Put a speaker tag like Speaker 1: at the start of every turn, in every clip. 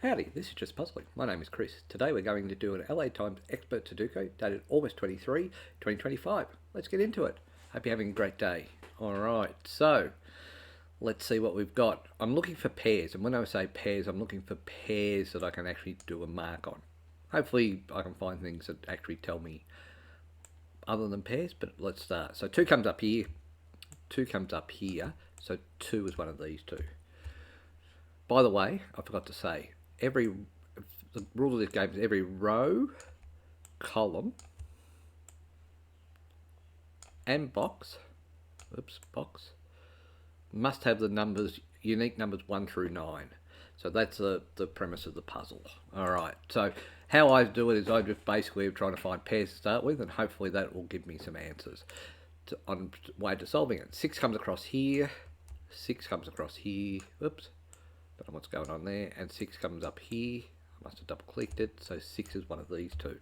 Speaker 1: Howdy, this is Just Puzzling. My name is Chris. Today we're going to do an LA Times Expert Sudoku dated August 23, 2025. Let's get into it. Hope you're having a great day. Alright, so let's see what we've got. I'm looking for pairs, and when I say pairs, I'm looking for pairs that I can actually do a mark on. Hopefully I can find things that actually tell me other than pairs, but let's start. So 2 comes up here, 2 comes up here, so 2 is one of these two. By the way, I forgot to say, the rule of this game is every row, column, and box must have the numbers, unique numbers 1 through 9. So that's the premise of the puzzle. Alright, so how I do it is I just basically try to find pairs to start with, and hopefully that will give me some answers on way to solving it. 6 comes across here, 6 comes across here, oops, don't know what's going on there, and 6 comes up here. I must have double clicked it, so 6 is one of these two.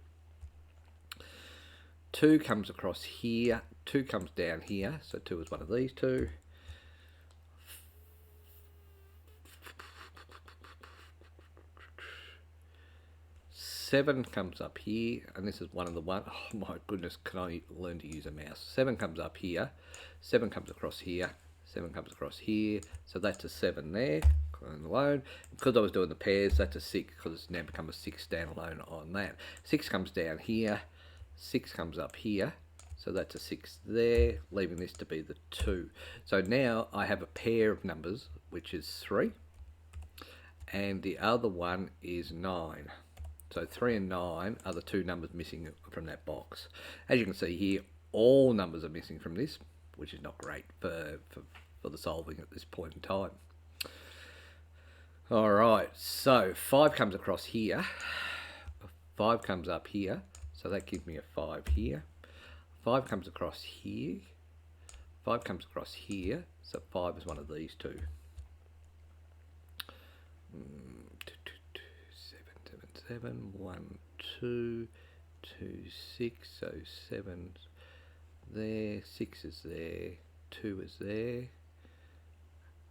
Speaker 1: 2 comes across here, 2 comes down here, so 2 is one of these two. 7 comes up here, and this is one of the one. Oh my goodness, can I learn to use a mouse? 7 comes up here, 7 comes across here, 7 comes across here, so that's a 7 there, alone. Because I was doing the pairs, that's a 6, because it's now become a 6 standalone on that. 6 comes down here, 6 comes up here, so that's a 6 there, leaving this to be the 2. So now I have a pair of numbers, which is 3, and the other one is 9. So 3 and 9 are the two numbers missing from that box. As you can see here, all numbers are missing from this, which is not great for the solving at this point in time. Alright, so 5 comes across here, 5 comes up here, so that gives me a 5 here. 5 comes across here, 5 comes across here, so 5 is one of these two. 7, 1, 2, 2, 6, so 7 there, 6 is there, 2 is there.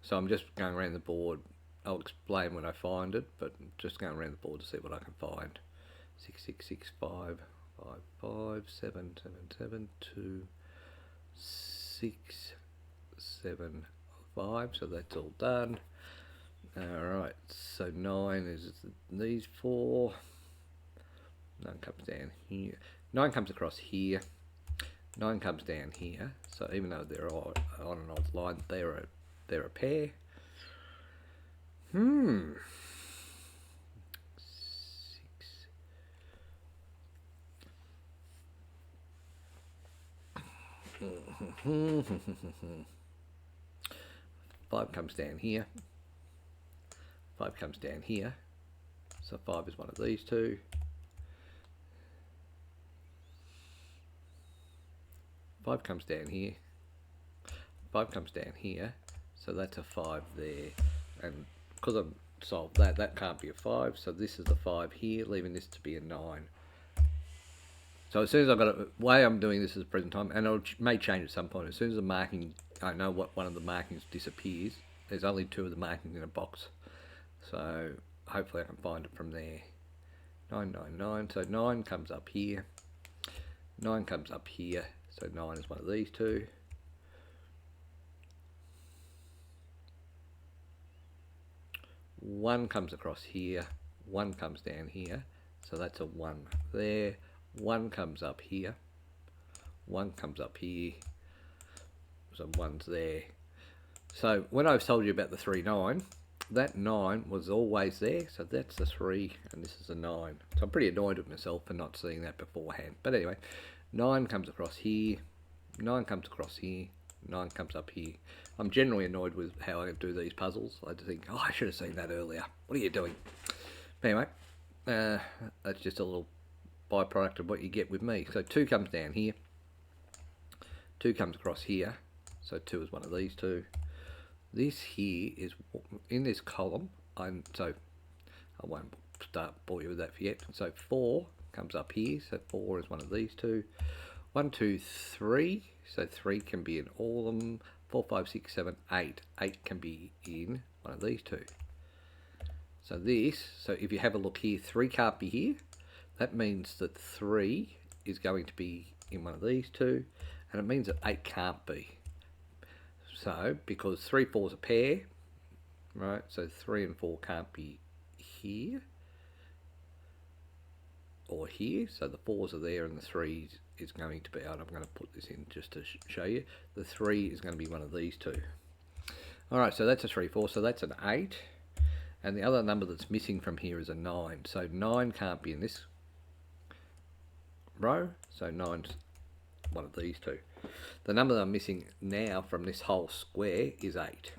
Speaker 1: So I'm just going around the board. I'll explain when I find it, but just going around the board to see what I can find. 6, 6, 6, 5, 5, 5, 7, 7, 7, 2, 6, 7, 5, so that's all done. Alright, so 9 is these 4. 9 comes down here. 9 comes across here. 9 comes down here. So even though they're on an odd line, they're a pair. 6. 5 comes down here. 5 comes down here, so 5 is one of these two. 5 comes down here, 5 comes down here, so that's a 5 there, and because I've solved that, that can't be a 5, so this is the 5 here, leaving this to be a 9. So as soon as I've got the way I'm doing this at the present time, and I may change at some point, as soon as the marking, I know what one of the markings disappears, there's only 2 of the markings in a box. So hopefully I can find it from there. 9, 9, 9. So 9 comes up here. 9 comes up here. So 9 is one of these two. 1 comes across here. 1 comes down here. So that's a 1 there. 1 comes up here. 1 comes up here. So 1's there. So when I've told you about the 3, 9, that 9 was always there, so that's the 3 and this is a 9. So I'm pretty annoyed with myself for not seeing that beforehand. But anyway, 9 comes across here, 9 comes across here, 9 comes up here. I'm generally annoyed with how I do these puzzles. I just think, oh, I should have seen that earlier. What are you doing? But anyway, that's just a little byproduct of what you get with me. So 2 comes down here, 2 comes across here, so 2 is one of these two. This here is in this column, so I won't bore you with that yet. So 4 comes up here, so 4 is one of these two. 1, 2, 3, so 3 can be in all of them. 4, 5, 6, 7, 8. 8 can be in one of these two. So if you have a look here, 3 can't be here. That means that 3 is going to be in one of these two, and it means that 8 can't be. So, because 3, 4 is a pair, right? So 3 and 4 can't be here or here. So the 4s are there and the 3 is going to be out. I'm going to put this in just to show you. The 3 is going to be one of these two. Alright, so that's a 3, 4, so that's an 8. And the other number that's missing from here is a 9. So 9 can't be in this row, so 9's one of these two. The number that I'm missing now from this whole square is 8.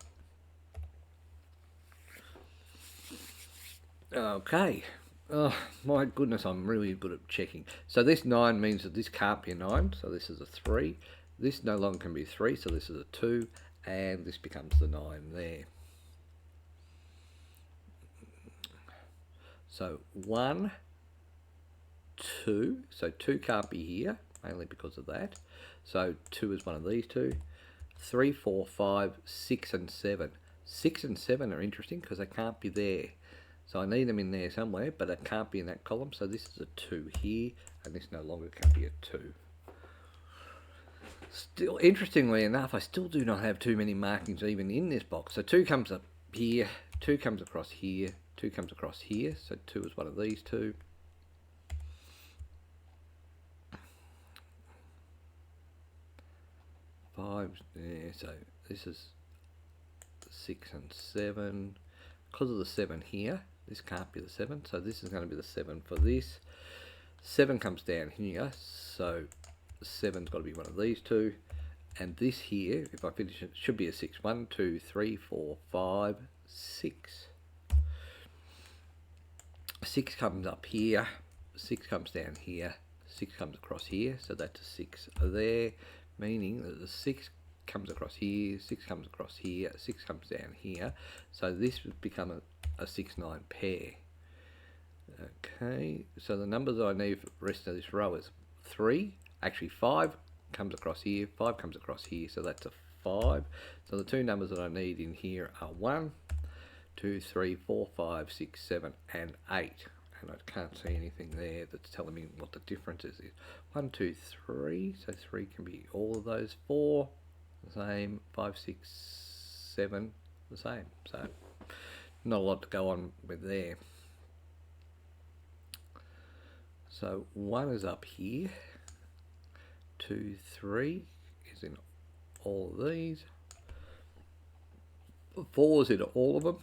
Speaker 1: Okay. Oh my goodness, I'm really good at checking. So this 9 means that this can't be a 9, so this is a 3. This no longer can be 3, so this is a 2, and this becomes the 9 there. So 1, 2, so 2 can't be here, mainly because of that. So 2 is one of these two. 3, 4, 5, 6 and 7. 6 and 7 are interesting because they can't be there. So I need them in there somewhere, but it can't be in that column. So this is a 2 here, and this no longer can be a 2. Still, interestingly enough, I still do not have too many markings even in this box. So 2 comes up here, 2 comes across here, 2 comes across here. So 2 is one of these two. 5, yeah, so this is 6 and 7. Because of the 7 here, this can't be the 7, so this is going to be the 7 for this. 7 comes down here, so 7's got to be one of these two. And this here, if I finish it, should be a 6. 1, 2, 3, 4, 5, 6. 6 comes up here, 6 comes down here, 6 comes across here, so that's a 6 there. Meaning that the 6 comes across here, 6 comes across here, 6 comes down here. So this would become a 6, 9 pair. Okay, so the numbers I need for the rest of this row is 3. Actually 5 comes across here, 5 comes across here, so that's a 5. So the two numbers that I need in here are 1, 2, 3, 4, 5, 6, 7 and 8. And I can't see anything there that's telling me what the difference is. 1, 2, 3, so 3 can be all of those. 4, the same. 5, 6, 7, the same. So not a lot to go on with there. So 1 is up here. 2, 3 is in all of these. 4 is in all of them.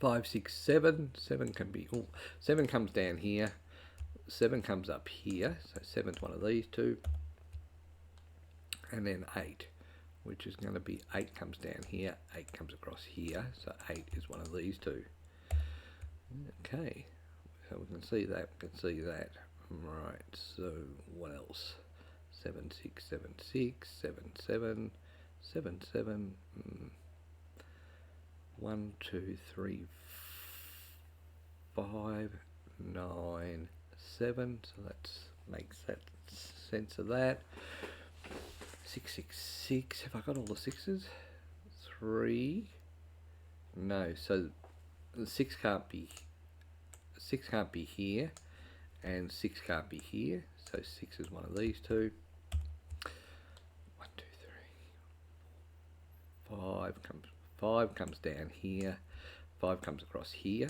Speaker 1: 5, 6, 7. 7 can be. 7 comes down here. 7 comes up here. So 7's one of these two. And then 8, which is going to be 8 comes down here. 8 comes across here. So 8 is one of these two. Okay. So we can see that. We can see that. Right. So what else? 7, 6, 7, 6, 7, 7, 7, 7. 1, 2, 3, 5, 9, 7. So that makes that sense of that. 6, 6, 6. Have I got all the 6s? 3. No. So the 6 can't be. 6 can't be here, and 6 can't be here. So 6 is one of these two. 1, 2, 3. 5 comes down here, 5 comes across here,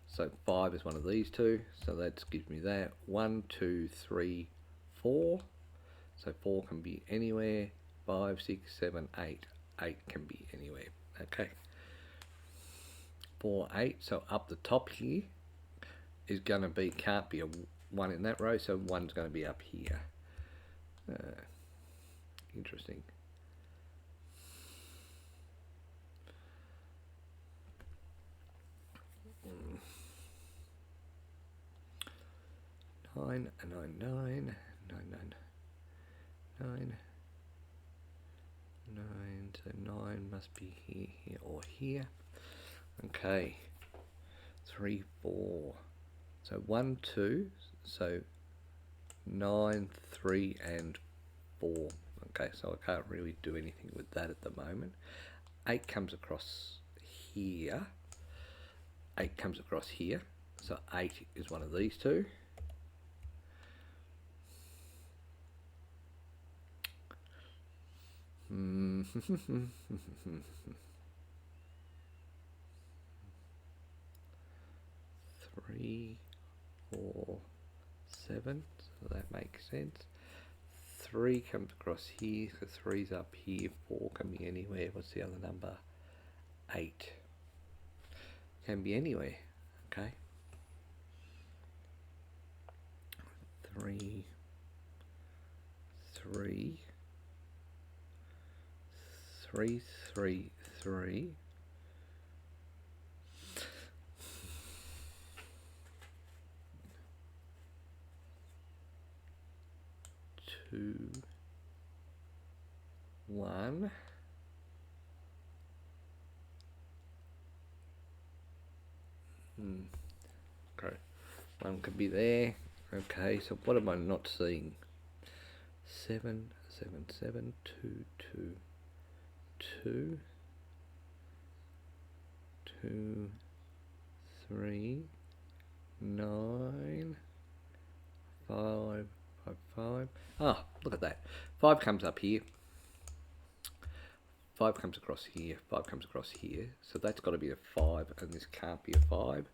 Speaker 1: so 5 is one of these two, so that gives me that. 1, 2, 3, 4, so 4 can be anywhere. 5, 6, 7, 8, 8 can be anywhere. Okay, 4, 8, so up the top here is going to be, can't be a 1 in that row, so 1's going to be up here. Interesting. 9, 9, 9, 9, 9, 9, so 9 must be here, here or here. Okay, 3, 4, so 1, 2, so 9, 3 and 4. Okay, so I can't really do anything with that at the moment. 8 comes across here, 8 comes across here. So 8 is one of these two. Three, 4, 7, so that makes sense. 3 comes across here, so 3's up here, 4 can be anywhere. What's the other number? 8 can be anywhere, okay? 3, 3, 3, 3, 3. 2, 1. Okay, 1 could be there. Okay, so what am I not seeing? 7, 7, 7, 2, 2, 2, 2, 3, 9, 5, 5, 5. Ah, look at that. 5 comes up here. 5 comes across here. 5 comes across here. So that's got to be a 5, and this can't be a 5.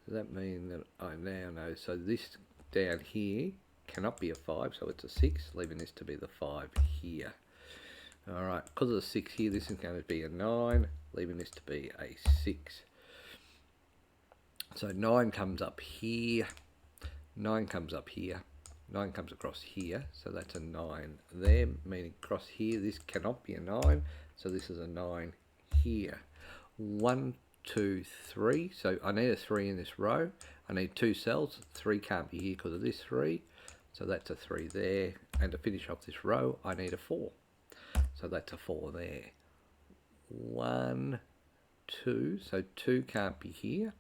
Speaker 1: Does that mean that I now know? So this down here cannot be a 5, so it's a 6, leaving this to be the 5 here. Alright, because of the 6 here, this is going to be a 9, leaving this to be a 6. So 9 comes up here, 9 comes up here, 9 comes across here, so that's a 9 there, meaning across here, this cannot be a 9, so this is a 9 here. 1, 2, 3, so I need a 3 in this row. I need 2 cells, 3 can't be here because of this 3, so that's a 3 there, and to finish off this row, I need a 4. So that's a 4 there. 1, 2, so 2 can't be here.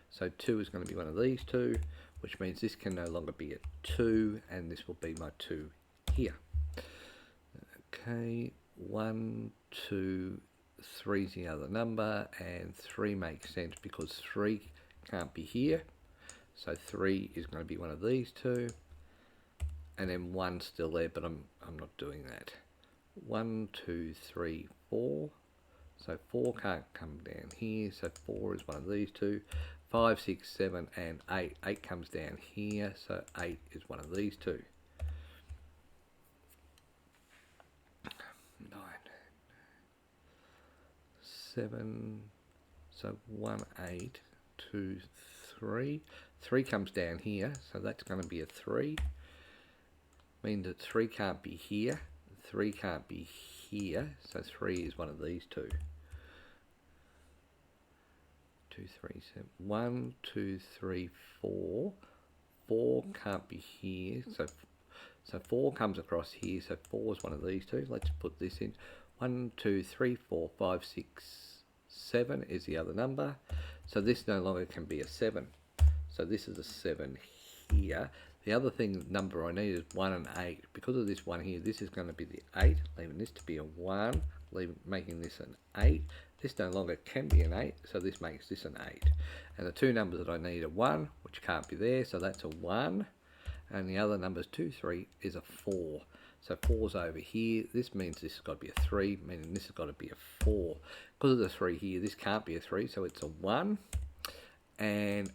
Speaker 1: So 2 is going to be one of these two, which means this can no longer be a 2, and this will be my 2 here. Okay, 1, 2, 3 is the other number, and 3 makes sense because 3 can't be here. So 3 is going to be one of these two, and then 1's still there, but I'm not doing that. 1, 2, 3, 4. So 4 can't come down here, so 4 is one of these two. 5, 6, 7, and 8. 8 comes down here, so 8 is one of these two. 9, 7, so 1, 8, 2, 3. 3 comes down here, so that's going to be a 3. Means that 3 can't be here. 3 can't be here, so 3 is one of these two. 2, 3, 7. 1, 2, 3, 4. 4 can't be here, so 4 comes across here, so 4 is one of these two. Let's put this in. 1, 2, 3, 4, 5, 6, 7 is the other number. So this no longer can be a 7. So this is a 7 here. The other number I need is 1 and 8. Because of this 1 here, this is going to be the 8, leaving this to be a 1, making this an 8. This no longer can be an 8, so this makes this an 8. And the two numbers that I need are 1, which can't be there, so that's a 1. And the other numbers 2, 3 is a 4. So 4's over here. This means this has got to be a 3, meaning this has got to be a 4. Because of the 3 here, this can't be a 3, so it's a 1. And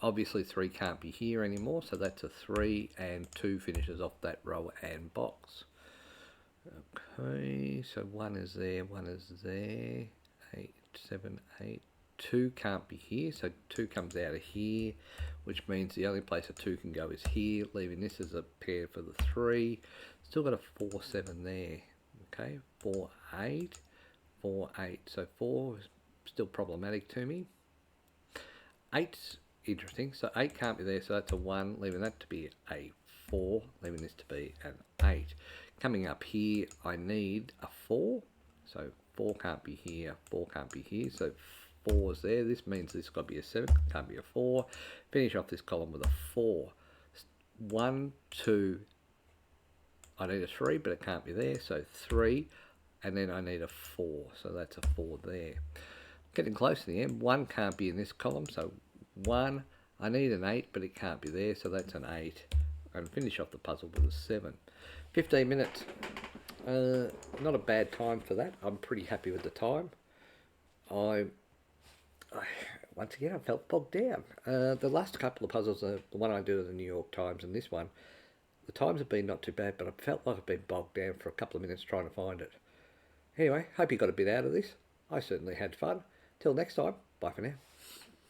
Speaker 1: obviously 3 can't be here anymore, so that's a 3, and 2 finishes off that row and box. Okay, so 1 is there, 1 is there, 8, 7, 8. 2 can't be here, so 2 comes out of here, which means the only place a 2 can go is here, leaving this as a pair for the 3. Still got a 4, 7 there. Okay, 4, 8, 4, 8. So 4 is still problematic to me. 8's interesting, so 8 can't be there, so that's a 1, leaving that to be a 4, leaving this to be an 8. Coming up here, I need a 4, so 4 can't be here, 4 can't be here, so 4's there. This means this has got to be a 7, can't be a 4. Finish off this column with a 4. 1, 2, I need a 3, but it can't be there, so 3, and then I need a 4, so that's a 4 there. Getting close to the end. 1 can't be in this column, so 1. I need an 8, but it can't be there, so that's an 8. And finish off the puzzle with a 7. 15 minutes. Not a bad time for that. I'm pretty happy with the time. Once again, I felt bogged down. The last couple of puzzles, the one I do at the New York Times and this one, the times have been not too bad, but I felt like I've been bogged down for a couple of minutes trying to find it. Anyway, hope you got a bit out of this. I certainly had fun. Till next time, bye for now.